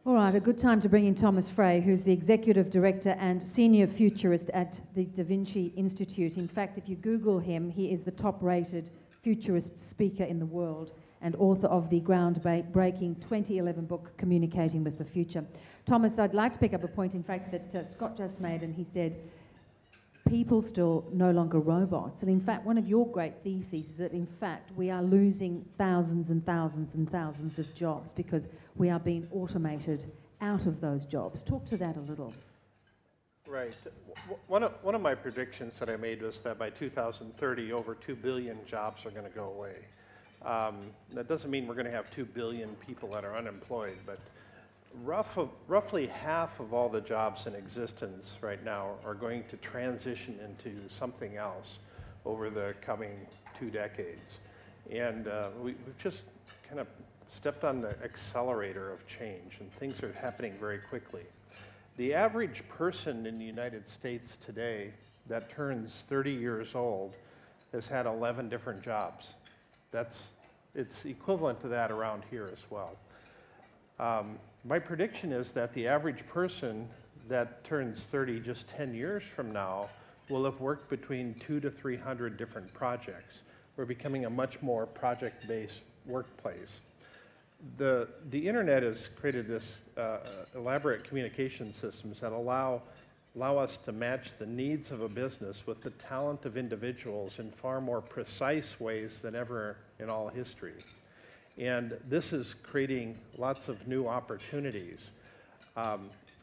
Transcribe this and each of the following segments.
All right, a good time to bring in Thomas Frey, who's the Executive Director and Senior Futurist at the Da Vinci Institute. In fact, if you Google him, he is the top-rated futurist speaker in the world and author of the groundbreaking 2011 book, Communicating with the Future. Thomas, I'd like to pick up a point, in fact, that Scott just made, and he said, people still no longer robots. And in fact, one of your great theses is that, in fact, we are losing thousands and thousands and thousands of jobs because we are being automated out of those jobs. Talk to that a little. Right. One of my predictions that I made was that by 2030, over 2 billion jobs are going to go away. That doesn't mean we're going to have 2 billion people that are unemployed, but roughly half of all the jobs in existence right now are going to transition into something else over the coming 2 decades. And we've just kind of stepped on the accelerator of change, and things are happening very quickly. The average person in the United States today that turns 30 years old has had 11 different jobs. It's equivalent to that around here as well. My prediction is that the average person that turns 30 just 10 years from now will have worked between 200 to 300 different projects. We're becoming a much more project-based workplace. The internet has created this elaborate communication systems that allow us to match the needs of a business with the talent of individuals in far more precise ways than ever in all history. And this is creating lots of new opportunities.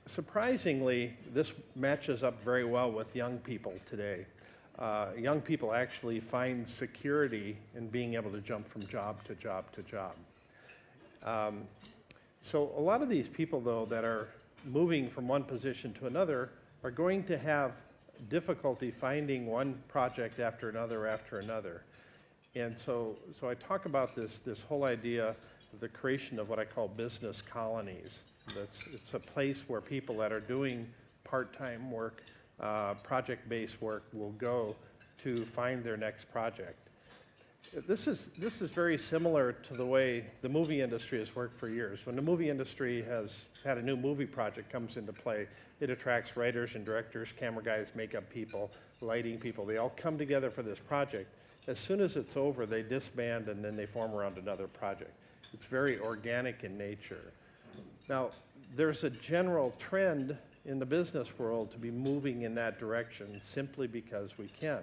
Surprisingly, this matches up very well with young people today. Young people actually find security in being able to jump from job to job to job. So a lot of these people, though, that are moving from one position to another are going to have difficulty finding one project after another. And so I talk about this whole idea of the creation of what I call business colonies. It's a place where people that are doing part-time work, project-based work, will go to find their next project. This is very similar to the way the movie industry has worked for years. When the movie industry has had a new movie project comes into play, it attracts writers and directors, camera guys, makeup people, lighting people. They all come together for this project. As soon as it's over, they disband and then they form around another project. It's very organic in nature. Now, there's a general trend in the business world to be moving in that direction simply because we can.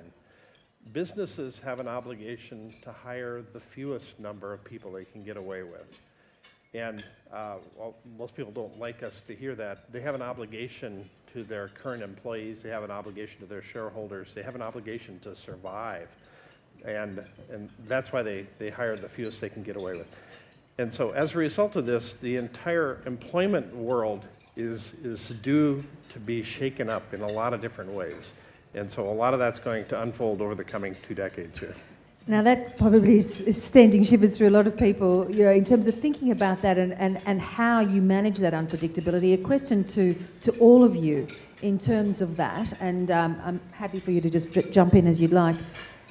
Businesses have an obligation to hire the fewest number of people they can get away with. And well, most people don't like us to hear that. They have an obligation to their current employees. They have an obligation to their shareholders. They have an obligation to survive. And that's why they hire the fewest they can get away with. And so as a result of this, the entire employment world is due to be shaken up in a lot of different ways. And so a lot of that's going to unfold over the coming 2 decades here. Now that probably is sending shivers through a lot of people, you know, in terms of thinking about that and how you manage that unpredictability. A question to all of you in terms of that, and I'm happy for you to just jump in as you'd like.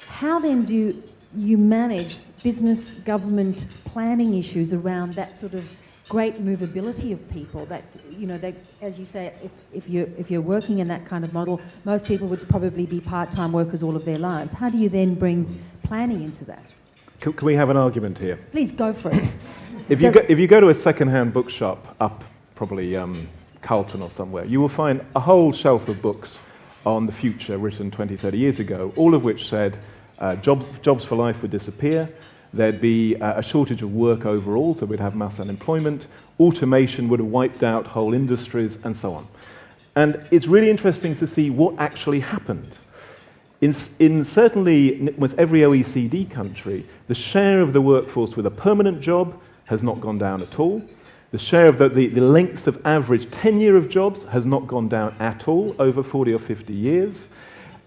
How then do you manage business, government planning issues around that sort of great movability of people that, you know, they, as you say, if you're working in that kind of model, most people would probably be part-time workers all of their lives. How do you then bring planning into that? Can we have an argument here? Please go for it. If you go to a second-hand bookshop up probably Carlton or somewhere, you will find a whole shelf of books on the future written 20, 30 years ago, all of which said jobs for life would disappear. There'd be a shortage of work overall, so we'd have mass unemployment. Automation would have wiped out whole industries, and so on. And it's really interesting to see what actually happened. In certainly almost every OECD country, the share of the workforce with a permanent job has not gone down at all. The share of the length of average tenure of jobs has not gone down at all over 40 or 50 years.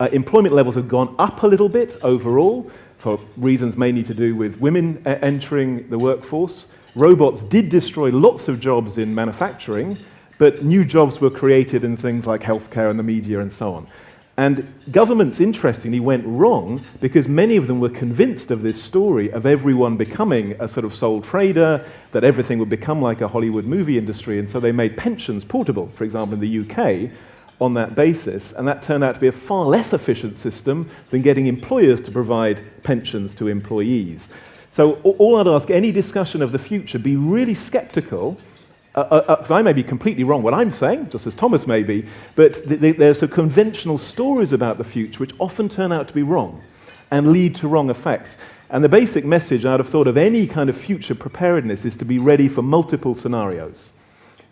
Employment levels have gone up a little bit overall, for reasons mainly to do with women entering the workforce. Robots did destroy lots of jobs in manufacturing, but new jobs were created in things like healthcare and the media and so on. And governments, interestingly, went wrong because many of them were convinced of this story of everyone becoming a sort of sole trader, that everything would become like a Hollywood movie industry, and so they made pensions portable, for example, in the UK, on that basis, and that turned out to be a far less efficient system than getting employers to provide pensions to employees. So all I'd ask, any discussion of the future, be really skeptical, because I may be completely wrong what I'm saying, just as Thomas may be, but there's some conventional stories about the future which often turn out to be wrong and lead to wrong effects. And the basic message I'd have thought of any kind of future preparedness is to be ready for multiple scenarios,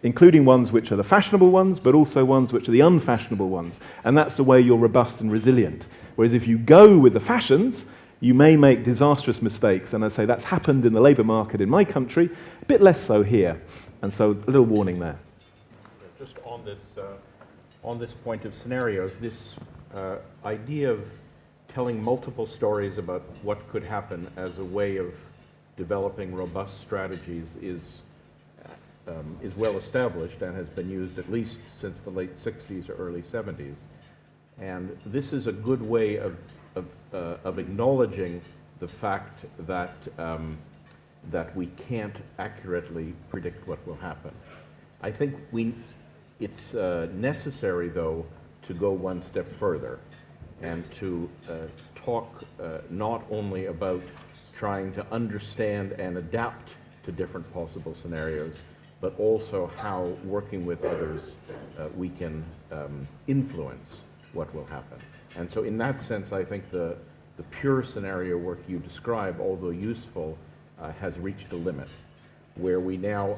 including ones which are the fashionable ones, but also ones which are the unfashionable ones. And that's the way you're robust and resilient. Whereas if you go with the fashions, you may make disastrous mistakes. And I say that's happened in the labour market in my country, a bit less so here. And so a little warning there. Just on this point of scenarios, this idea of telling multiple stories about what could happen as a way of developing robust strategies is well established and has been used at least since the late 60s or early 70s. And this is a good way of acknowledging the fact that that we can't accurately predict what will happen. I think it's necessary, though, to go one step further and to talk not only about trying to understand and adapt to different possible scenarios, but also how, working with others, we can influence what will happen. And so in that sense, I think the pure scenario work you describe, although useful, has reached a limit, where we now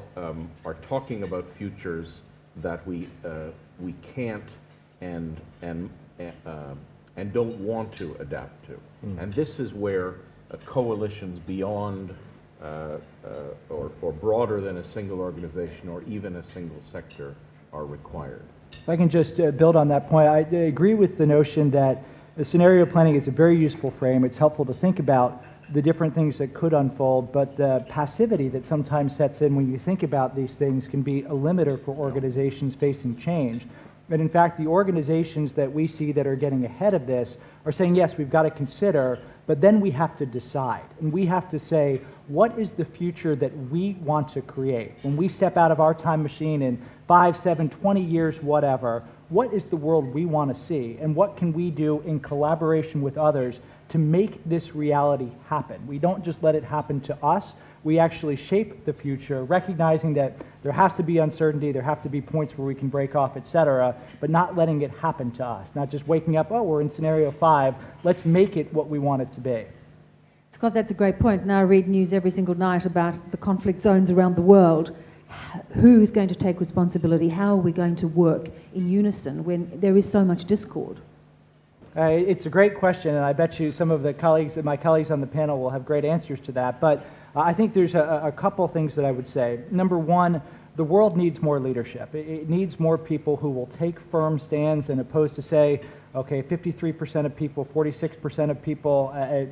are talking about futures that we can't and don't want to adapt to. And this is where coalitions beyond or broader than a single organization or even a single sector are required. If I can just build on that point, I agree with the notion that the scenario planning is a very useful frame. It's helpful to think about the different things that could unfold, but the passivity that sometimes sets in when you think about these things can be a limiter for organizations facing change. And in fact, the organizations that we see that are getting ahead of this are saying, yes, we've got to consider, but then we have to decide. And we have to say, what is the future that we want to create? When we step out of our time machine in 5, 7, 20 years, whatever, what is the world we want to see? And what can we do in collaboration with others to make this reality happen? We don't just let it happen to us. We actually shape the future, recognizing that there has to be uncertainty, there have to be points where we can break off, etc., but not letting it happen to us. Not just waking up, oh, we're in scenario 5, let's make it what we want it to be. Scott, that's a great point. Now I read news every single night about the conflict zones around the world. Who's going to take responsibility? How are we going to work in unison when there is so much discord? It's a great question, and I bet you some of my colleagues on the panel will have great answers to that. But I think there's a couple things that I would say. Number one, the world needs more leadership. It needs more people who will take firm stands, and opposed to say, okay, 53% of people, 46% of people,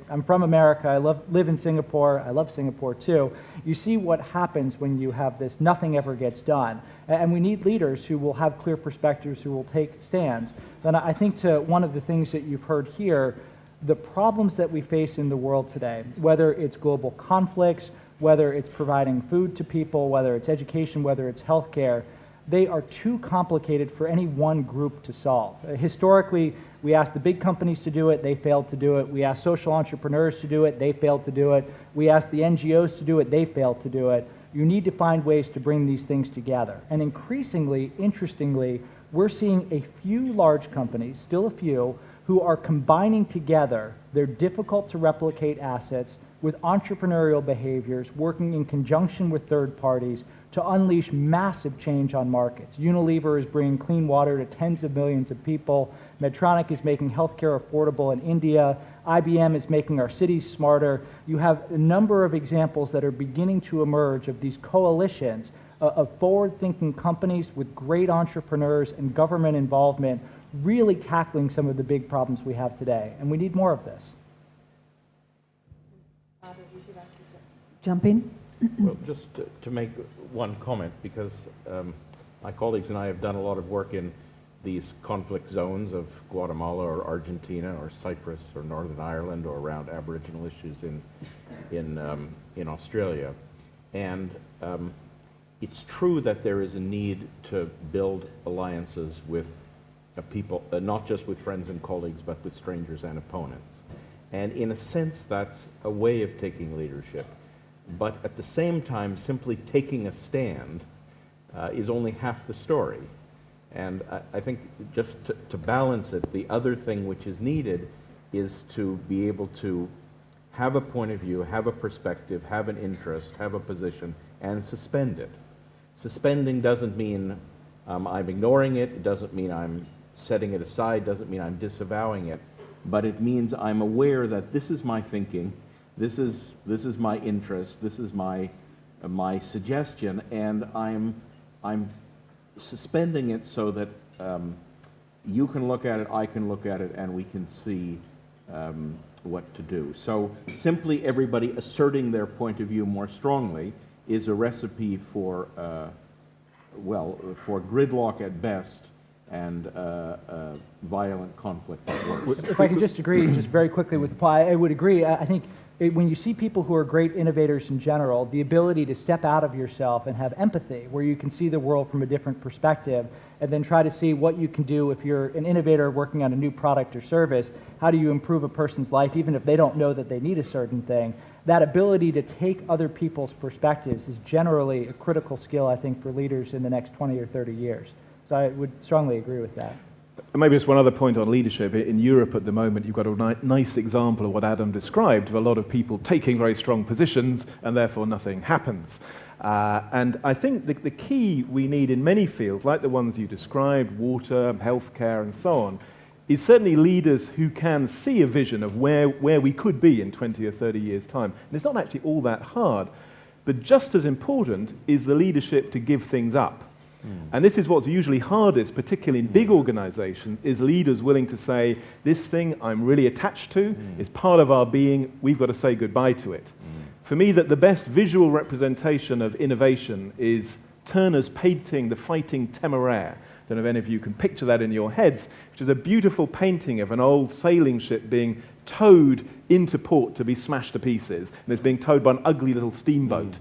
I'm from America, I live in Singapore, I love Singapore too. You see what happens when you have this, nothing ever gets done. And we need leaders who will have clear perspectives, who will take stands. Then I think to one of the things that you've heard here, the problems that we face in the world today, whether it's global conflicts, whether it's providing food to people, whether it's education, whether it's healthcare, they are too complicated for any one group to solve. Historically, we asked the big companies to do it, they failed to do it. We asked social entrepreneurs to do it, they failed to do it. We asked the NGOs to do it, they failed to do it. You need to find ways to bring these things together. And increasingly, interestingly, we're seeing a few large companies, still a few, who are combining together their difficult to replicate assets with entrepreneurial behaviors, working in conjunction with third parties to unleash massive change on markets. Unilever is bringing clean water to tens of millions of people. Medtronic is making healthcare affordable in India. IBM is making our cities smarter. You have a number of examples that are beginning to emerge of these coalitions of forward-thinking companies with great entrepreneurs and government involvement really tackling some of the big problems we have today. And we need more of this. Jump in? Well, just to make one comment, because my colleagues and I have done a lot of work in these conflict zones of Guatemala or Argentina or Cyprus or Northern Ireland or around Aboriginal issues in Australia. And it's true that there is a need to build alliances with people, not just with friends and colleagues, but with strangers and opponents. And in a sense, that's a way of taking leadership. But at the same time, simply taking a stand is only half the story. And I think just to balance it, the other thing which is needed is to be able to have a point of view, have a perspective, have an interest, have a position, and suspend it. Suspending doesn't mean I'm ignoring it, it doesn't mean I'm setting it aside, doesn't mean I'm disavowing it, but it means I'm aware that this is my thinking, this is my interest, this is my suggestion, and I'm suspending it so that you can look at it, I can look at it, and we can see what to do. So simply everybody asserting their point of view more strongly is a recipe for, for gridlock at best and violent conflict at worst. If I can just agree just very quickly with Paul, I would agree. I think when you see people who are great innovators in general, the ability to step out of yourself and have empathy, where you can see the world from a different perspective, and then try to see what you can do if you're an innovator working on a new product or service, how do you improve a person's life, even if they don't know that they need a certain thing. That ability to take other people's perspectives is generally a critical skill, I think, for leaders in the next 20 or 30 years. So I would strongly agree with that. And maybe just one other point on leadership. In Europe at the moment, you've got a nice example of what Adam described, of a lot of people taking very strong positions, and therefore nothing happens. And I think the key we need in many fields, like the ones you described, water, healthcare, and so on, is certainly leaders who can see a vision of where we could be in 20 or 30 years' time. And it's not actually all that hard. But just as important is the leadership to give things up. And this is what's usually hardest, particularly in big organizations, is leaders willing to say, this thing I'm really attached to is part of our being, we've got to say goodbye to it. For me, that the best visual representation of innovation is Turner's painting, The Fighting Temeraire. I don't know if any of you can picture that in your heads, which is a beautiful painting of an old sailing ship being towed into port to be smashed to pieces, and it's being towed by an ugly little steamboat.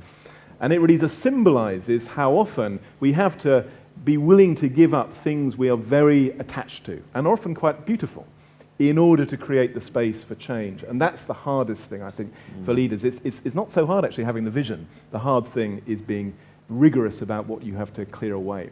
And it really symbolizes how often we have to be willing to give up things we are very attached to, and often quite beautiful, in order to create the space for change. And that's the hardest thing, I think, for leaders. It's not so hard, actually, having the vision. The hard thing is being rigorous about what you have to clear away.